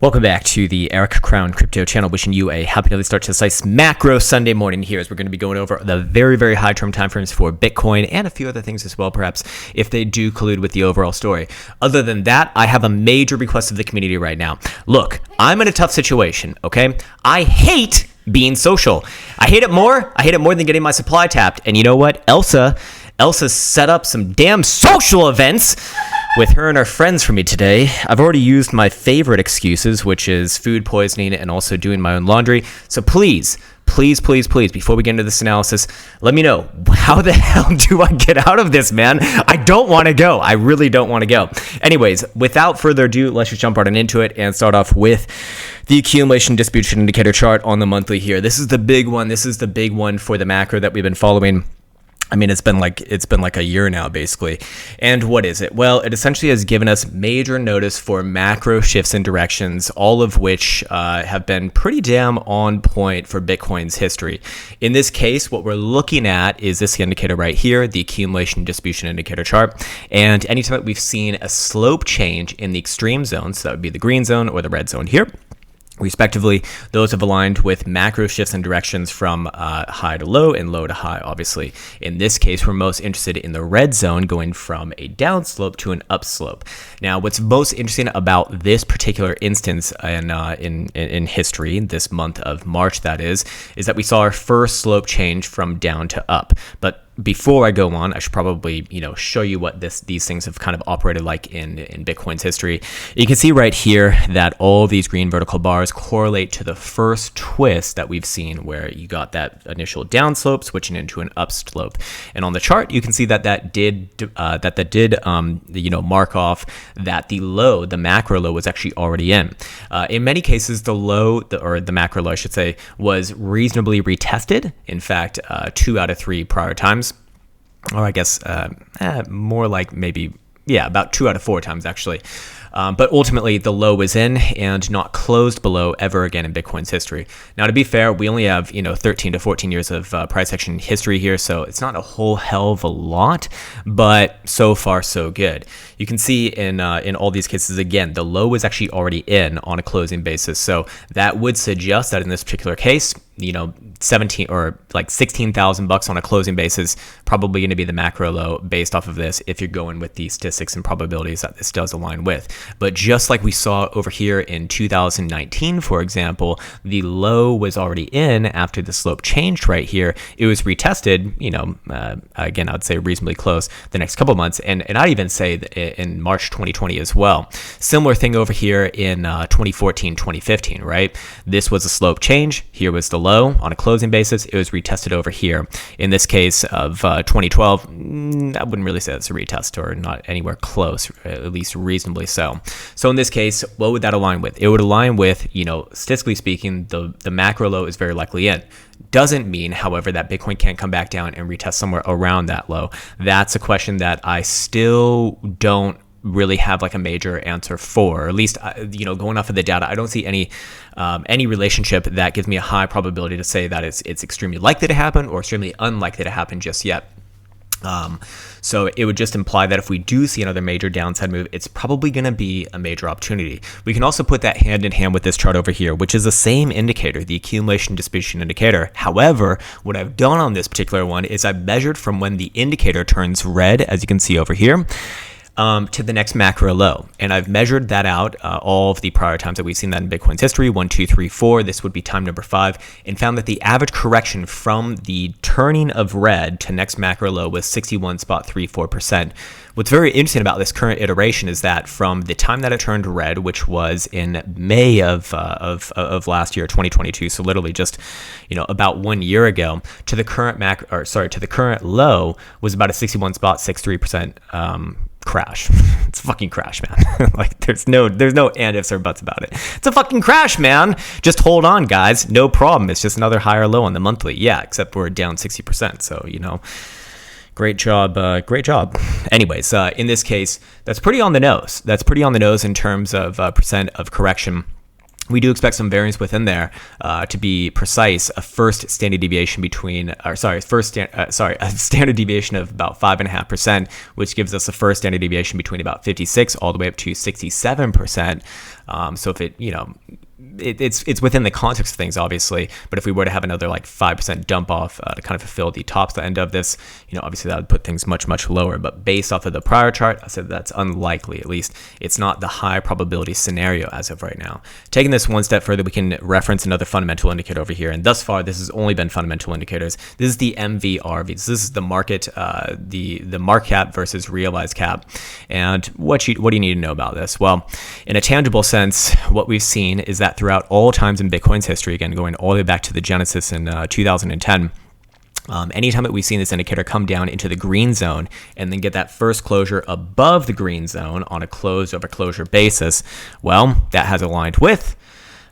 Welcome back to the Eric Krown Crypto channel, wishing you a happy early start to this nice macro Sunday morning here as we're going to be going over the very, very high term timeframes for Bitcoin and a few other things as well, perhaps, if they do collude with the overall story. Other than that, I have a major request of the community right now. Look, I'm in a tough situation, okay? I hate being social. I hate it more than getting my supply tapped. And you know what? Elsa set up some damn social events with her and her friends for me today. I've already used my favorite excuses, which is food poisoning and also doing my own laundry. So please, before we get into this analysis, let me know, how the hell do I get out of this, man? I don't want to go. I really don't want to go. Anyways, without further ado, let's just jump right into it and start off with the accumulation distribution indicator chart on the monthly here. This is the big one. This is the big one for the macro that we've been following. I mean, it's been like a year now, basically. And what is it? Well, it essentially has given us major notice for macro shifts and directions, all of which have been pretty damn on point for Bitcoin's history. In this case, what we're looking at is this indicator right here, the accumulation distribution indicator chart. And anytime that we've seen a slope change in the extreme zone, so that would be the green zone or the red zone here, respectively, those have aligned with macro shifts and directions from high to low and low to high, obviously. In this case, we're most interested in the red zone going from a downslope to an upslope. Now, what's most interesting about this particular instance in history, this month of March, that is that we saw our first slope change from down to up. But before I go on, I should probably, show you what these things have kind of operated like in Bitcoin's history. You can see right here that all these green vertical bars correlate to the first twist that we've seen, where you got that initial downslope switching into an upslope. And on the chart, you can see that did mark off that the low, the macro low, was actually already in. In many cases, the low, or the macro low, I should say, was reasonably retested. In fact, 2 out of 3 prior times. Or I guess more like maybe, about 2 out of 4 times actually. But ultimately, the low was in and not closed below ever again in Bitcoin's history. Now, to be fair, we only have 13 to 14 years of price action history here, so it's not a whole hell of a lot, but so far so good. You can see in all these cases, again, the low was actually already in on a closing basis, so that would suggest that in this particular case, 17 or like $16,000 on a closing basis, probably going to be the macro low based off of this, if you're going with the statistics and probabilities that this does align with. But just like we saw over here in 2019, for example, the low was already in after the slope changed right here. It was retested, again, I would say reasonably close the next couple months. And I'd even say that in March 2020 as well. Similar thing over here in 2014, 2015, right? This was a slope change. Here was the low on a closing basis. It was retested over here. In this case of 2012, I wouldn't really say that's a retest, or not anywhere close, at least reasonably so. So in this case, what would that align with? It would align with, statistically speaking, the macro low is very likely in. Doesn't mean, however, that Bitcoin can't come back down and retest somewhere around that low. That's a question that I still don't really have like a major answer for, or at least, going off of the data, I don't see any relationship that gives me a high probability to say that it's extremely likely to happen or extremely unlikely to happen just yet. So it would just imply that if we do see another major downside move, it's probably going to be a major opportunity. We can also put that hand in hand with this chart over here, which is the same indicator, the accumulation distribution indicator. However, what I've done on this particular one is I've measured from when the indicator turns red, as you can see over here, to the next macro low. And I've measured that out, all of the prior times that we've seen that in Bitcoin's history, 1, 2, 3, 4, this would be time number 5, and found that the average correction from the turning of red to next macro low was 61.34%. What's very interesting about this current iteration is that from the time that it turned red, which was in May of last year, 2022, so literally just about 1 year ago, to the current to the current low was about a 61.63% crash. It's a fucking crash, man. Like there's no and ifs or buts about it. It's a fucking crash, man. Just hold on, guys. No problem. It's just another higher low on the monthly. Yeah, except we're down 60%. So, great job. Great job. Anyways, in this case, that's pretty on the nose. That's pretty on the nose in terms of percent of correction. We do expect some variance within there. To be precise, a standard deviation of about 5.5%, which gives us a first standard deviation between about 56 all the way up to 67%. So if it, it's within the context of things, obviously, but if we were to have another like 5% dump off to kind of fulfill the tops end of this, obviously that would put things much, much lower. But based off of the prior chart, I said that's unlikely. At least it's not the high probability scenario as of right now. Taking this one step further, we can reference another fundamental indicator over here. And thus far, this has only been fundamental indicators. This is the MVRV. So this is the market, the market cap versus realized cap. And what do you need to know about this? Well, in a tangible sense, what we've seen is that throughout all times in Bitcoin's history, again, going all the way back to the genesis in 2010, anytime that we've seen this indicator come down into the green zone and then get that first closure above the green zone on a close over closure basis, well, that has aligned with,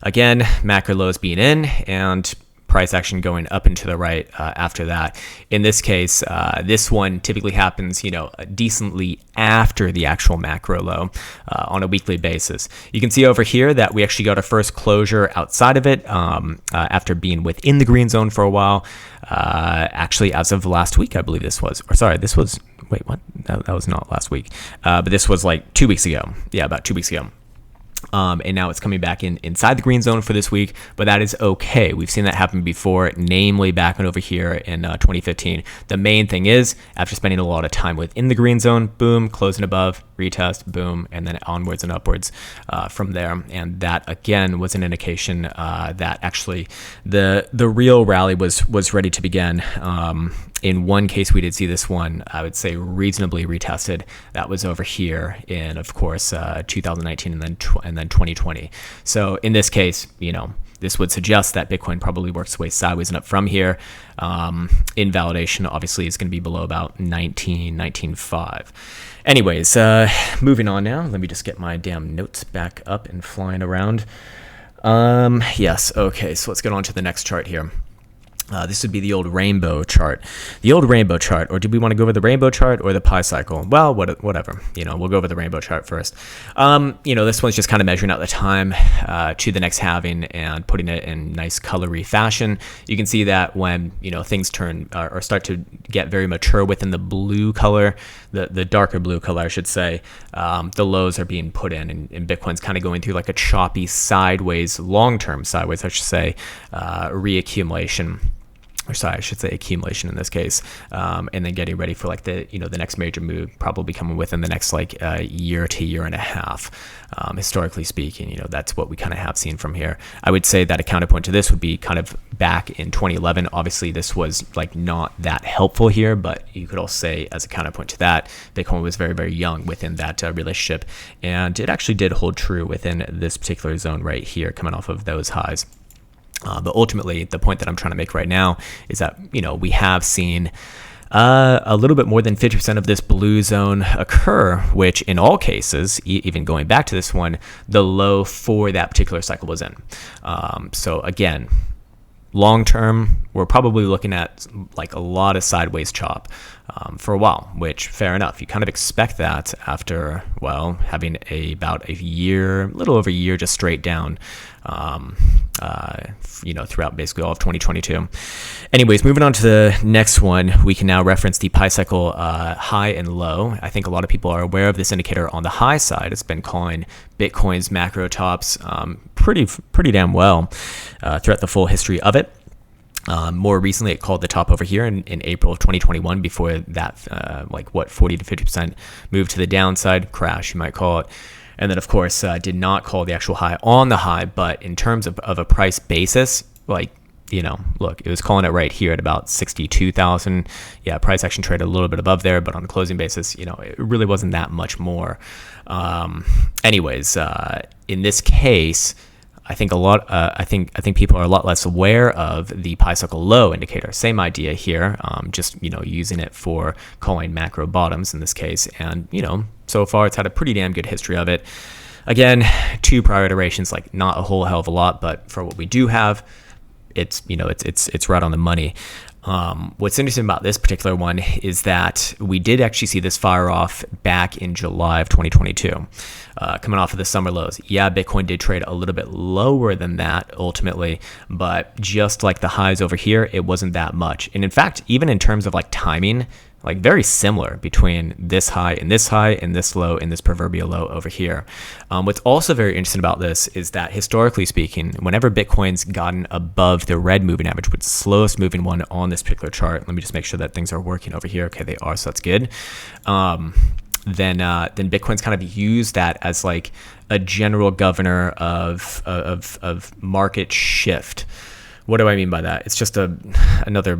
again, macro lows being in and price action going up and to the right after that. In this case, this one typically happens, decently after the actual macro low on a weekly basis. You can see over here that we actually got our first closure outside of it after being within the green zone for a while. Actually, as of last week, I believe this was, wait, what? That was not last week, but this was like 2 weeks ago. Yeah, about 2 weeks ago. And now it's coming back inside the green zone for this week, but that is okay. We've seen that happen before, namely back on over here in 2015. The main thing is, after spending a lot of time within the green zone, boom, closing above, retest, boom, and then onwards and upwards from there. And that, again, was an indication that actually the real rally was ready to begin. In one case, we did see this one, I would say, reasonably retested. That was over here in, of course, 2019 and then 2020. So in this case, this would suggest that Bitcoin probably works its way sideways and up from here. Invalidation, obviously, is going to be below about 19.5. Anyways, moving on now. Let me just get my damn notes back up and flying around. Yes, okay, so let's get on to the next chart here. This would be the old rainbow chart. The old rainbow chart, or do we want to go over the rainbow chart or the pi cycle? Well, whatever. We'll go over the rainbow chart first. This one's just kind of measuring out the time to the next halving and putting it in nice colory fashion. You can see that when things turn or start to get very mature within the blue color, the darker blue color, I should say, the lows are being put in, and Bitcoin's kind of going through like a choppy sideways, long-term sideways, I should say, reaccumulation. Or sorry, I should say accumulation in this case, and then getting ready for like the next major move, probably coming within the next year to year and a half. Historically speaking, that's what we kind of have seen from here. I would say that a counterpoint to this would be kind of back in 2011. Obviously, this was not that helpful here, but you could also say as a counterpoint to that, Bitcoin was very, very young within that relationship, and it actually did hold true within this particular zone right here, coming off of those highs. But ultimately, the point that I'm trying to make right now is that, we have seen a little bit more than 50% of this blue zone occur, which in all cases, even going back to this one, the low for that particular cycle was in. So again, long term, we're probably looking at a lot of sideways chop for a while, which fair enough. You kind of expect that after, having about a year, a little over a year, just straight down, throughout basically all of 2022. Anyways, moving on to the next one, we can now reference the pi cycle high and low. I think a lot of people are aware of this indicator on the high side. It's been calling Bitcoin's macro tops pretty damn well throughout the full history of it. More recently, it called the top over here in April of 2021 before that, 40 to 50% move to the downside, crash, you might call it. And then, of course, did not call the actual high on the high, but in terms of a price basis, look, it was calling it right here at about 62,000. Yeah, price action traded a little bit above there, but on a closing basis, it really wasn't that much more. Anyways, in this case, I think I think people are a lot less aware of the pi cycle low indicator. Same idea here, just using it for calling macro bottoms in this case, and so far it's had a pretty damn good history of it. Again, 2 prior iterations, not a whole hell of a lot, but for what we do have, it's right on the money. What's interesting about this particular one is that we did actually see this fire off back in July of 2022, coming off of the summer lows. Yeah, Bitcoin did trade a little bit lower than that ultimately, but just like the highs over here, it wasn't that much. And in fact, even in terms of timing, like very similar between this high and this high and this low and this proverbial low over here. What's also very interesting about this is that historically speaking, whenever Bitcoin's gotten above the red moving average, which is the slowest moving one on this particular chart, let me just make sure that things are working over here. Okay, they are, so that's good. Then Bitcoin's kind of used that as like a general governor of market shift. What do I mean by that? It's just another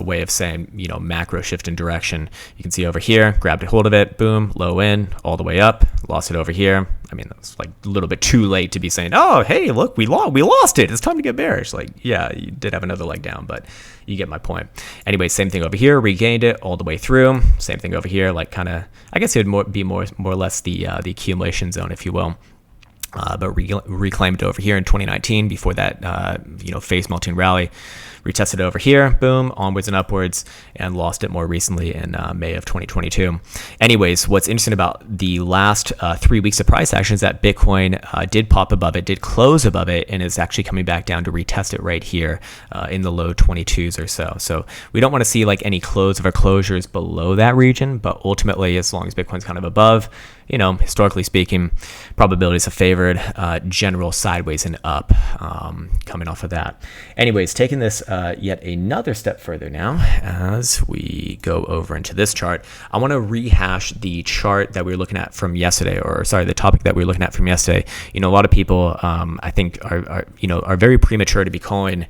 way of saying, macro shift in direction. You can see over here, grabbed a hold of it, boom, low in, all the way up, lost it over here. I mean, that was like a little bit too late to be saying, oh, hey, look, we lost it. It's time to get bearish. Like, yeah, you did have another leg down, but you get my point. Anyway, same thing over here, regained it all the way through. Same thing over here, like kind of, I guess it would be more or less the accumulation zone, if you will. But reclaimed it over here in 2019 before that, face melting rally. Retested it over here, boom, onwards and upwards, and lost it more recently in May of 2022. Anyways, what's interesting about the last 3 weeks of price action is that Bitcoin did pop above it, did close above it, and is actually coming back down to retest it right here in the low 22s or so. So we don't want to see like any close or closures below that region, but ultimately, as long as Bitcoin's kind of above, historically speaking, probabilities have favored general sideways and up coming off of that. Anyways, taking this yet another step further now as we go over into this chart, I want to rehash the chart that we were looking at from yesterday, the topic that we were looking at from yesterday. A lot of people, I think, are very premature to be calling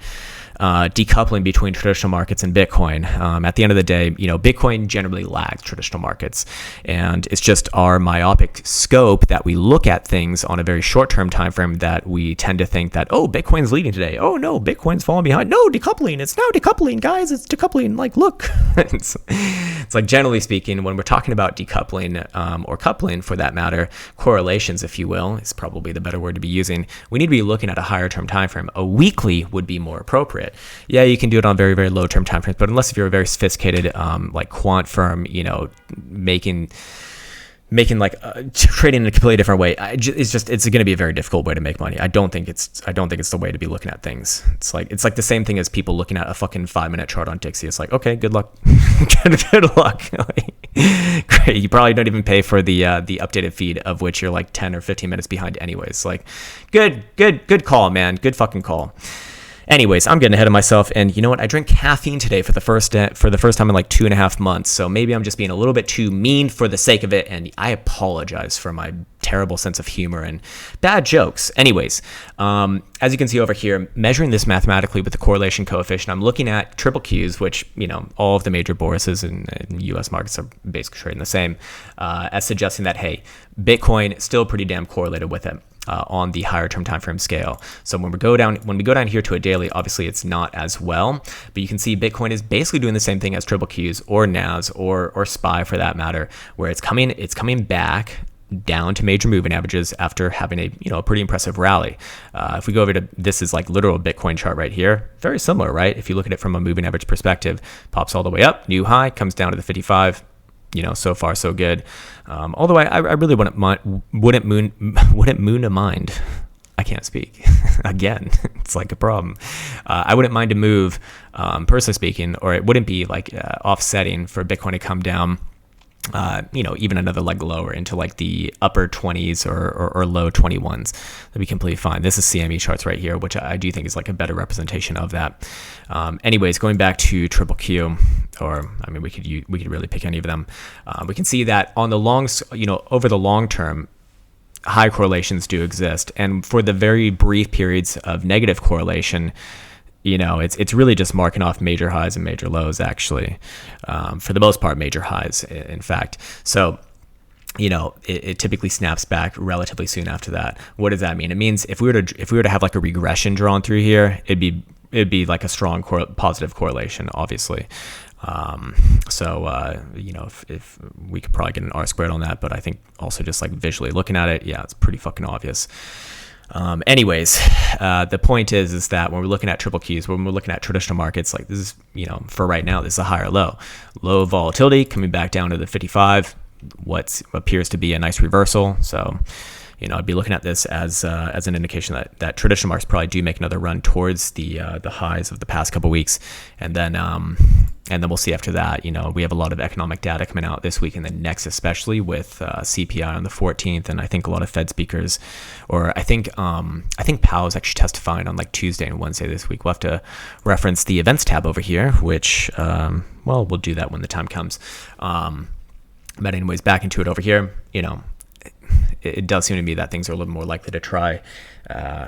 decoupling between traditional markets and Bitcoin. At the end of the day, Bitcoin generally lags traditional markets, and it's just our myopic scope that we look at things on a very short-term time frame that we tend to think that, oh, Bitcoin's leading today. Oh no, Bitcoin's falling behind. No, decoupling. It's now decoupling, guys. It's decoupling. Like, look, it's like generally speaking, when we're talking about decoupling or coupling for that matter, correlations, if you will, is probably the better word to be using. We need to be looking at a higher term time frame. A weekly would be more appropriate. Yeah, you can do it on very, very low term time frames, but unless if you're a very sophisticated like quant firm, making like trading in a completely different way, it's going to be a very difficult way to make money. I don't think it's the way to be looking at things. It's like the same thing as people looking at a fucking 5-minute chart on Dixie. It's like, okay, good luck. good luck. Great. You probably don't even pay for the updated feed, of which you're like 10 or 15 minutes behind anyways. Like, good call, man. Good fucking call. Anyways, I'm getting ahead of myself, and you know what? I drank caffeine today for the first time in like 2.5 months, so maybe I'm just being a little bit too mean for the sake of it, and I apologize for my terrible sense of humor and bad jokes. Anyways, as you can see over here, measuring this mathematically with the correlation coefficient, I'm looking at triple Qs, which, all of the major bourses in U.S. markets are basically trading the same, as suggesting that, hey, Bitcoin still pretty damn correlated with it. On the higher term time frame scale. So when we go down here to a daily, obviously it's not as well, but you can see Bitcoin is basically doing the same thing as triple Qs or NAS or SPY for that matter, where it's coming back down to major moving averages after having a pretty impressive rally. If we go over to, this is like literal Bitcoin chart right here, very similar, right? If you look at it from a moving average perspective, pops all the way up, new high, comes down to the 55. So far so good. Although I really wouldn't moon a mind. I can't speak. Again, it's like a problem. I wouldn't mind a move, personally speaking, or it wouldn't be like offsetting for Bitcoin to come down, even another leg lower into like the upper 20s or low 21s. That'd be completely fine. This is CME charts right here, which I do think is like a better representation of that. Anyways, going back to triple Q, or I mean, we could really pick any of them. We can see that on the over the long term, high correlations do exist, and for the very brief periods of negative correlation, it's really just marking off major highs and major lows, actually. For the most part, major highs, in fact. So, it typically snaps back relatively soon after that. What does that mean? It means if we were to have like a regression drawn through here, it'd be like a strong positive correlation, obviously. If we could probably get an R squared on that, but I think also just like visually looking at it, yeah, it's pretty fucking obvious. Anyways, the point is that when we're looking at triple Qs, when we're looking at traditional markets, like this is, for right now, this is a higher low volatility coming back down to the 55, what appears to be a nice reversal. So, I'd be looking at this as an indication that traditional markets probably do make another run towards the highs of the past couple weeks, and then we'll see after that. We have a lot of economic data coming out this week and then next, especially with CPI on the 14th, and I think a lot of Fed speakers, or I think Powell is actually testifying on like Tuesday and Wednesday this week. We'll have to reference the events tab over here, which we'll do that when the time comes. But anyways, back into it over here. It does seem to me that things are a little more likely to try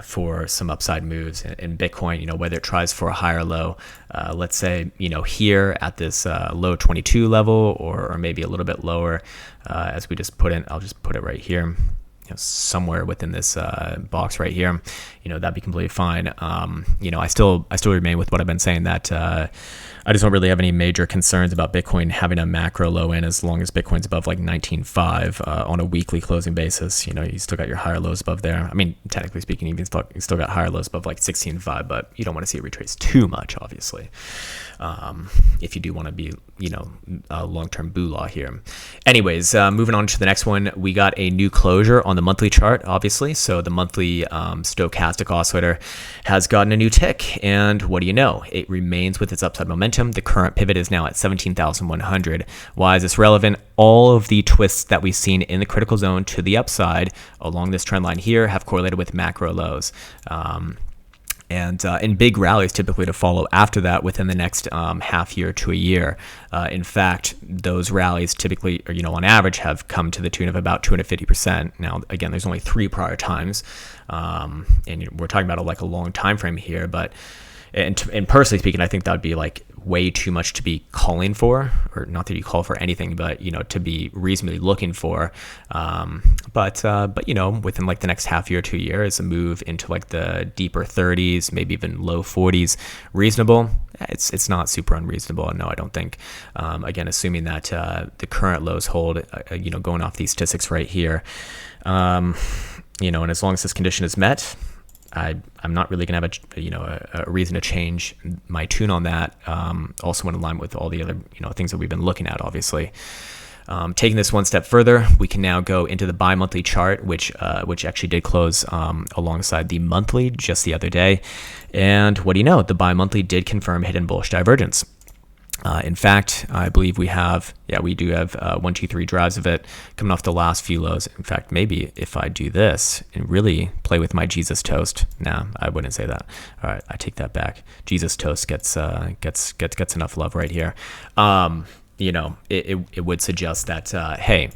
for some upside moves in Bitcoin, whether it tries for a higher low, let's say, here at this low 22 level, or maybe a little bit lower, as we just put in. I'll just put it right here, somewhere within this box right here. That'd be completely fine. I still remain with what I've been saying, that I just don't really have any major concerns about Bitcoin having a macro low in, as long as Bitcoin's above like 19.5 on a weekly closing basis. You still got your higher lows above there. I mean, technically speaking, you still got higher lows above like 16.5, but you don't want to see it retrace too much, obviously, if you do want to be, a long-term boolah here. Anyways, moving on to the next one, we got a new closure on the monthly chart, obviously. So the monthly stochastic oscillator has gotten a new tick, and what do you know? It remains with its upside momentum. The current pivot is now at 17,100. Why is this relevant? All of the twists that we've seen in the critical zone to the upside along this trend line here have correlated with macro lows. And in big rallies typically to follow after that within the next half year to a year. In fact, those rallies typically, or on average, have come to the tune of about 250%. Now, again, there's only 3 prior times, and we're talking about a long time frame here. But and personally speaking, I think that would be like way too much to be calling for, or not that you call for anything, but to be reasonably looking for. But within like the next half year to a year, is a move into like the deeper 30s, maybe even low 40s, reasonable. It's not super unreasonable. No, I don't think. Again, assuming that the current lows hold, going off these statistics right here, and as long as this condition is met, I'm not really going to have a reason to change my tune on that. Also in line with all the other things that we've been looking at, obviously. Taking this one step further, we can now go into the bi-monthly chart, which actually did close alongside the monthly just the other day. And what do you know? The bi-monthly did confirm hidden bullish divergence. In fact, I believe we do have 1, 2, 3 drives of it coming off the last few lows. In fact, maybe if I do this and really play with my Jesus toast, I wouldn't say that. All right, I take that back. Jesus toast gets enough love right here. It would suggest that hey,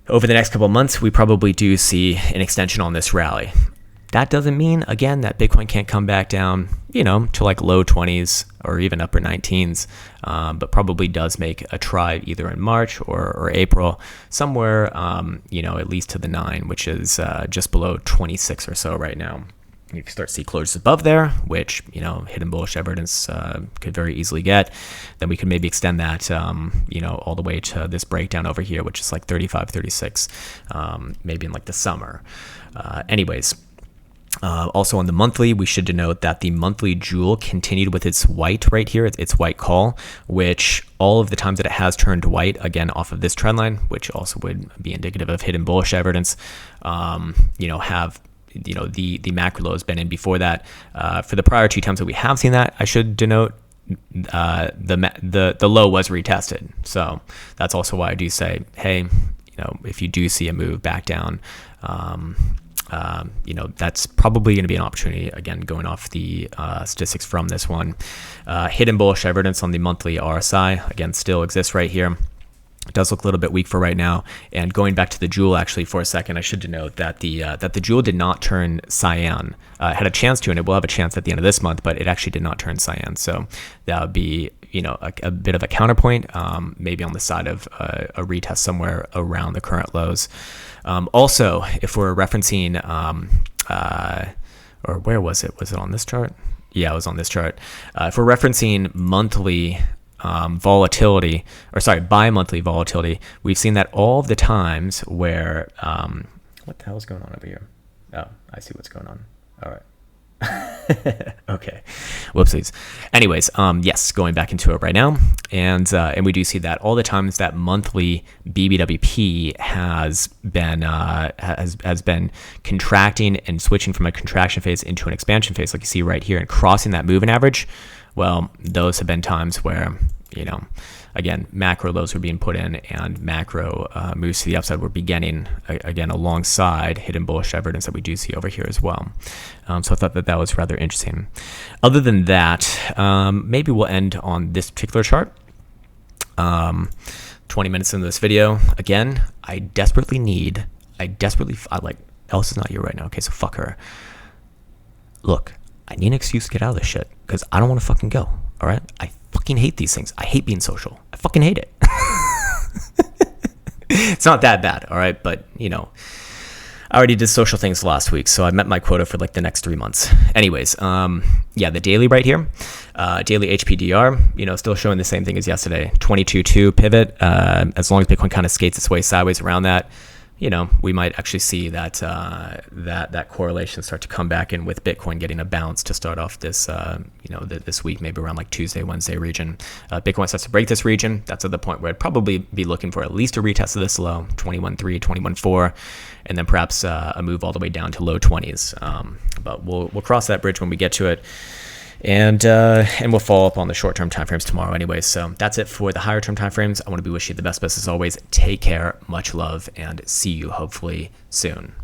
over the next couple of months, we probably do see an extension on this rally. That doesn't mean, again, that Bitcoin can't come back down, to like low 20s or even upper 19s, but probably does make a try either in March or April, somewhere, at least to the 9, which is just below 26 or so right now. You can start to see closures above there, which, hidden bullish evidence could very easily get. Then we could maybe extend that, all the way to this breakdown over here, which is like 35, 36, maybe in like the summer. Anyways. Also on the monthly, we should denote that the monthly jewel continued with its white right here, its white call, which all of the times that it has turned white, again, off of this trend line, which also would be indicative of hidden bullish evidence, have the macro low has been in before that. For the prior 2 times that we have seen that, I should denote the low was retested. So that's also why I do say, hey, if you do see a move back down, that's probably going to be an opportunity, again, going off the statistics from this one. Hidden bullish evidence on the monthly RSI, again, still exists right here. It does look a little bit weak for right now. And going back to the jewel, actually, for a second, I should denote that the jewel did not turn cyan. It had a chance to, and it will have a chance at the end of this month, but it actually did not turn cyan. So that would be a bit of a counterpoint, maybe on the side of a retest somewhere around the current lows. Also, if we're referencing, or where was it? Was it on this chart? Yeah, it was on this chart. If we're referencing monthly volatility, or sorry, bi-monthly volatility, we've seen that all of the times where, what the hell is going on over here? Oh, I see what's going on. All right. Okay, whoopsies. Anyways, yes, going back into it right now, and we do see that all the times that monthly BBWP has been contracting and switching from a contraction phase into an expansion phase, like you see right here, and crossing that moving average. Well, those have been times where, again, macro lows were being put in and macro moves to the upside were beginning, again, alongside hidden bullish evidence that we do see over here as well. So I thought that was rather interesting. Other than that, maybe we'll end on this particular chart. 20 minutes into this video. Again, I like, Elsa's not here right now. Okay, so fuck her. Look, I need an excuse to get out of this shit because I don't want to fucking go. All right? I fucking hate these things. I hate being social. I fucking hate it. It's not that bad. All right. But, I already did social things last week, so I met my quota for like the next 3 months. Anyways, the daily right here, daily HPDR, still showing the same thing as yesterday. 22.2 pivot. As long as Bitcoin kind of skates its way sideways around that, we might actually see that that correlation start to come back in with Bitcoin getting a bounce to start off this this week, maybe around like Tuesday, Wednesday region. Bitcoin starts to break this region. That's at the point where I'd probably be looking for at least a retest of this low, 21.3, 21.4, and then perhaps a move all the way down to low 20s. But we'll cross that bridge when we get to it. And we'll follow up on the short-term timeframes tomorrow anyway. So that's it for the higher-term timeframes. I want to be wishing you the best as always. Take care, much love, and see you hopefully soon.